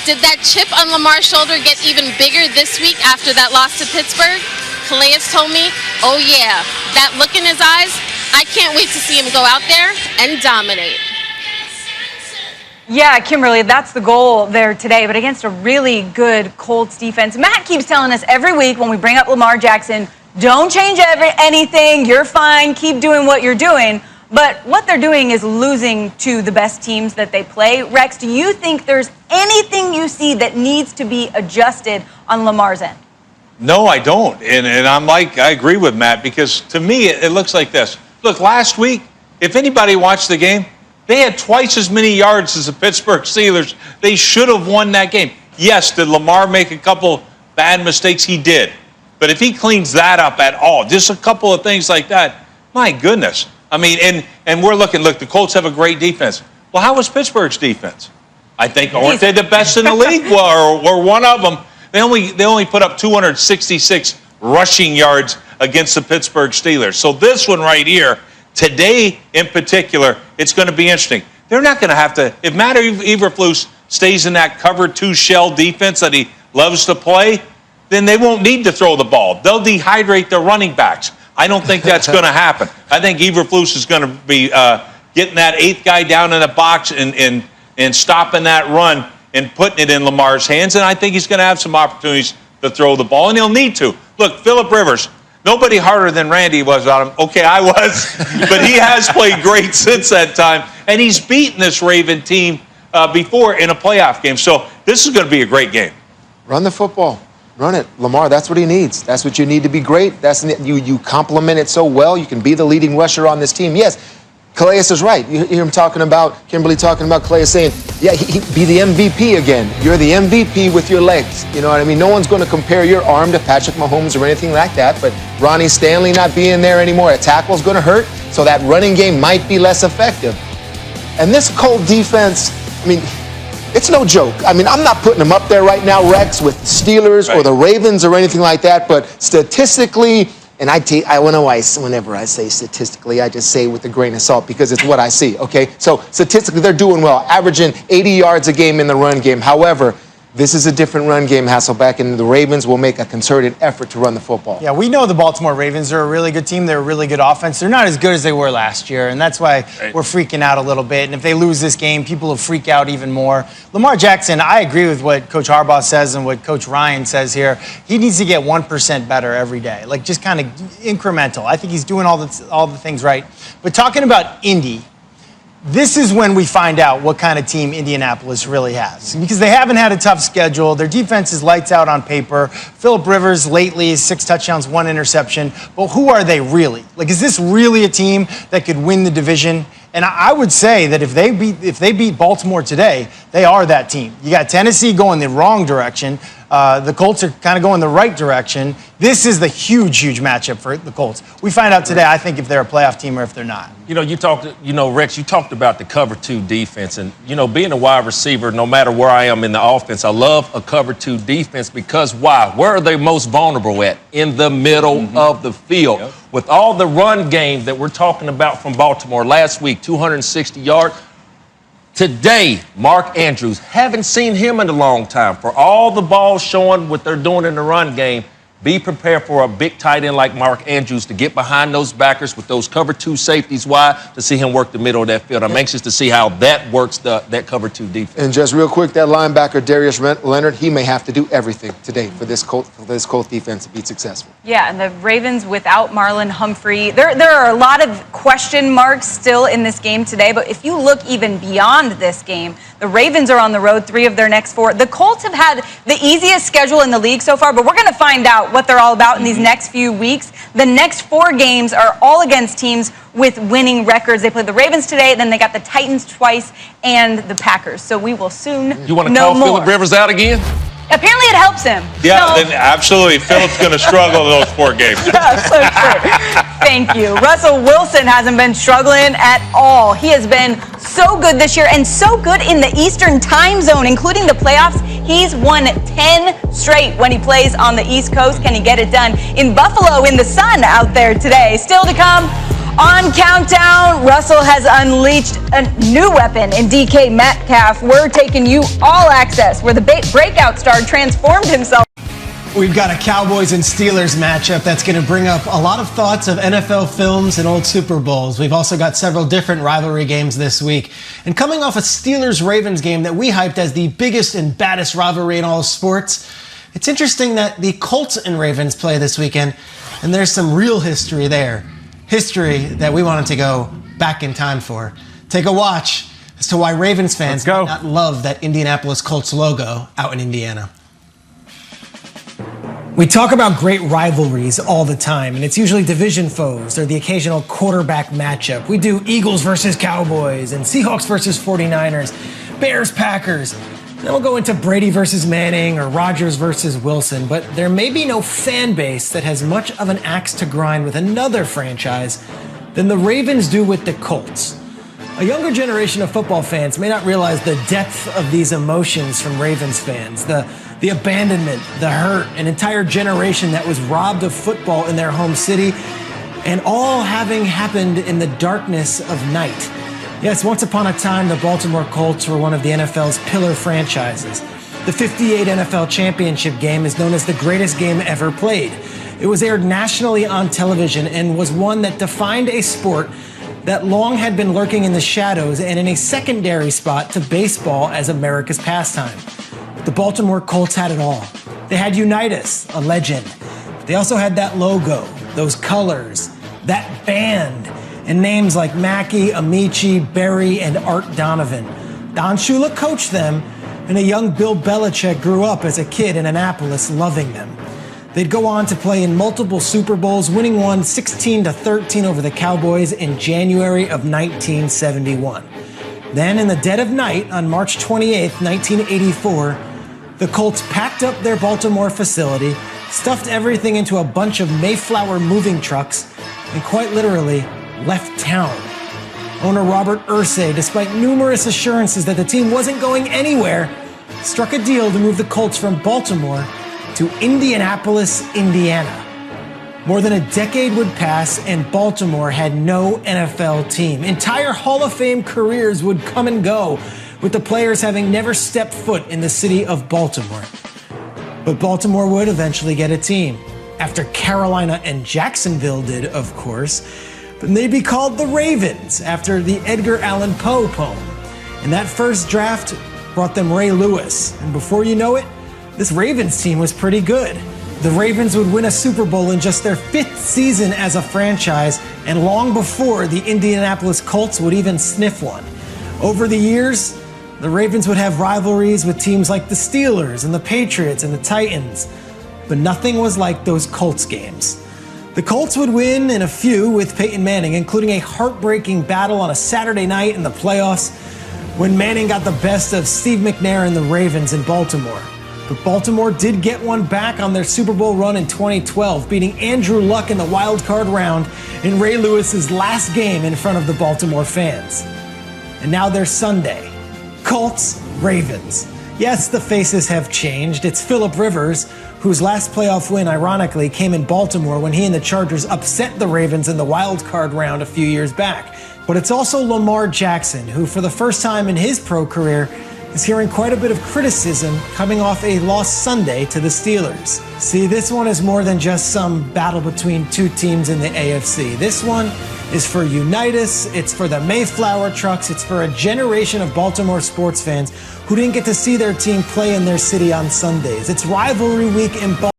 Did that chip on Lamar's shoulder get even bigger this week after that loss to Pittsburgh? Calais told me, oh yeah, that look in his eyes, I can't wait to see him go out there and dominate. Yeah, Kimberly, that's the goal there today, but against a really good Colts defense. Matt keeps telling us every week when we bring up Lamar Jackson, don't change anything, you're fine, keep doing what you're doing. But what they're doing is losing to the best teams that they play. Rex, do you think there's anything you see that needs to be adjusted on Lamar's end? No, I don't. And I agree with Matt, because to me, it looks like this. Look, last week, if anybody watched the game, they had twice as many yards as the Pittsburgh Steelers. They should have won that game. Yes, did Lamar make a couple bad mistakes? He did. But if he cleans that up at all, just a couple of things like that, my goodness. I mean, and we're looking, look, the Colts have a great defense. Well, how was Pittsburgh's defense? I think, aren't they the best in the league? Well, or one of them. They only put up 266 rushing yards against the Pittsburgh Steelers. So this one right here, today in particular, it's going to be interesting. They're not going to have to, if Matt Eberflus stays in that cover 2 shell defense that he loves to play, then they won't need to throw the ball. They'll dehydrate their running backs. I don't think that's going to happen. I think Eberflus is going to be getting that 8th guy down in the box and stopping that run and putting it in Lamar's hands, and I think he's going to have some opportunities to throw the ball, and he'll need to. Look, Phillip Rivers, nobody harder than Randy was on him. Okay, I was, but he has played great since that time, and he's beaten this Raven team before in a playoff game. So this is going to be a great game. Run the football. Run it. Lamar, that's what he needs. That's what you need to be great. You complement it so well. You can be the leading rusher on this team. Yes, Calais is right. You hear him talking about, Kimberly talking about Calais saying, yeah, he be the MVP again. You're the MVP with your legs. You know what I mean? No one's going to compare your arm to Patrick Mahomes or anything like that, but Ronnie Stanley not being there anymore, a tackle's going to hurt, so that running game might be less effective. And this Colt defense, I mean, it's no joke. I mean, I'm not putting them up there right now, Rex, with the Steelers or the Ravens or anything like that, but statistically, and whenever I say statistically, I just say it with a grain of salt because it's what I see, okay? So statistically, they're doing well, averaging 80 yards a game in the run game. However, this is a different run game, Hasselbeck, and the Ravens will make a concerted effort to run the football. Yeah, we know the Baltimore Ravens are a really good team. They're a really good offense. They're not as good as they were last year, and that's why we're freaking out a little bit. And if they lose this game, people will freak out even more. Lamar Jackson, I agree with what Coach Harbaugh says and what Coach Ryan says here. He needs to get 1% better every day, like just kind of incremental. I think he's doing all the things right. But talking about Indy, this is when we find out what kind of team Indianapolis really has. Because they haven't had a tough schedule. Their defense is lights out on paper. Phillip Rivers lately is 6 touchdowns, 1 interception. But who are they really? Like, is this really a team that could win the division? And I would say that if they beat Baltimore today, they are that team. You got Tennessee going the wrong direction. The Colts are kind of going the right direction. This is the huge matchup for the Colts. We find out today, I think, if they're a playoff team or if they're not. Rex, you talked about the cover 2 defense. And, being a wide receiver, no matter where I am in the offense, I love a cover 2 defense because why? Where are they most vulnerable at? In the middle of the field. Yep. With all the run game that we're talking about from Baltimore last week, 260 yards. Today, Mark Andrews, haven't seen him in a long time. For all the balls showing what they're doing in the run game, be prepared for a big tight end like Mark Andrews to get behind those backers with those cover 2 safeties wide to see him work the middle of that field. I'm anxious to see how that works, that cover 2 defense. And just real quick, that linebacker, Darius Leonard, he may have to do everything today for this Colt defense to be successful. Yeah, and the Ravens without Marlon Humphrey, there are a lot of question marks still in this game today, but if you look even beyond this game, the Ravens are on the road 3 of their next 4. The Colts have had the easiest schedule in the league so far, but we're going to find out what they're all about in these next few weeks. The next 4 games are all against teams with winning records. They play the Ravens today, then they got the Titans twice and the Packers. So we will soon know more. You want to call Phillip Rivers out again? Apparently it helps him. Yeah, then absolutely. Phillip's going to struggle in those 4 games. Yeah, so true. Thank you. Russell Wilson hasn't been struggling at all. He has been so good this year and so good in the Eastern time zone, including the playoffs. He's won 10 straight when he plays on the East Coast. Can he get it done in Buffalo in the sun out there today? Still to come, On Countdown, Russell has unleashed a new weapon in DK Metcalf. We're taking you all access, where the breakout star transformed himself. We've got a Cowboys and Steelers matchup that's going to bring up a lot of thoughts of NFL films and old Super Bowls. We've also got several different rivalry games this week. And coming off a Steelers-Ravens game that we hyped as the biggest and baddest rivalry in all of sports, it's interesting that the Colts and Ravens play this weekend, and there's some real history there. History that we wanted to go back in time for. Take a watch as to why Ravens fans do not love that Indianapolis Colts logo out in Indiana. We talk about great rivalries all the time, and it's usually division foes or the occasional quarterback matchup. We do Eagles versus Cowboys and Seahawks versus 49ers, Bears, Packers. Then we'll go into Brady versus Manning or Rodgers versus Wilson, but there may be no fan base that has much of an axe to grind with another franchise than the Ravens do with the Colts. A younger generation of football fans may not realize the depth of these emotions from Ravens fans, the abandonment, the hurt, an entire generation that was robbed of football in their home city, and all having happened in the darkness of night. Yes, once upon a time, the Baltimore Colts were one of the NFL's pillar franchises. The 58 NFL championship game is known as the greatest game ever played. It was aired nationally on television and was one that defined a sport that long had been lurking in the shadows and in a secondary spot to baseball as America's pastime. The Baltimore Colts had it all. They had Unitas, a legend. They also had that logo, those colors, that band, and names like Mackey, Amici, Berry, and Art Donovan. Don Shula coached them, and a young Bill Belichick grew up as a kid in Annapolis loving them. They'd go on to play in multiple Super Bowls, winning one 16-13 over the Cowboys in January of 1971. Then, in the dead of night on March 28, 1984, the Colts packed up their Baltimore facility, stuffed everything into a bunch of Mayflower moving trucks, and quite literally left town. Owner Robert Irsay, despite numerous assurances that the team wasn't going anywhere, struck a deal to move the Colts from Baltimore to Indianapolis, Indiana. More than a decade would pass and Baltimore had no NFL team. Entire Hall of Fame careers would come and go, with the players having never stepped foot in the city of Baltimore. But Baltimore would eventually get a team, after Carolina and Jacksonville did, of course. But they'd be called the Ravens, after the Edgar Allan Poe poem. And that first draft brought them Ray Lewis. And before you know it, this Ravens team was pretty good. The Ravens would win a Super Bowl in just their 5th season as a franchise, and long before the Indianapolis Colts would even sniff one. Over the years, the Ravens would have rivalries with teams like the Steelers and the Patriots and the Titans, but nothing was like those Colts games. The Colts would win in a few with Peyton Manning, including a heartbreaking battle on a Saturday night in the playoffs when Manning got the best of Steve McNair and the Ravens in Baltimore. But Baltimore did get one back on their Super Bowl run in 2012, beating Andrew Luck in the wild card round in Ray Lewis's last game in front of the Baltimore fans. And now there's Sunday. Colts, Ravens. Yes, the faces have changed. It's Phillip Rivers, whose last playoff win, ironically, came in Baltimore when he and the Chargers upset the Ravens in the wild card round a few years back. But it's also Lamar Jackson, who for the first time in his pro career is hearing quite a bit of criticism coming off a lost Sunday to the Steelers. See, this one is more than just some battle between two teams in the AFC. This one is for Unitas, it's for the Mayflower trucks, it's for a generation of Baltimore sports fans who didn't get to see their team play in their city on Sundays. It's rivalry week in Baltimore.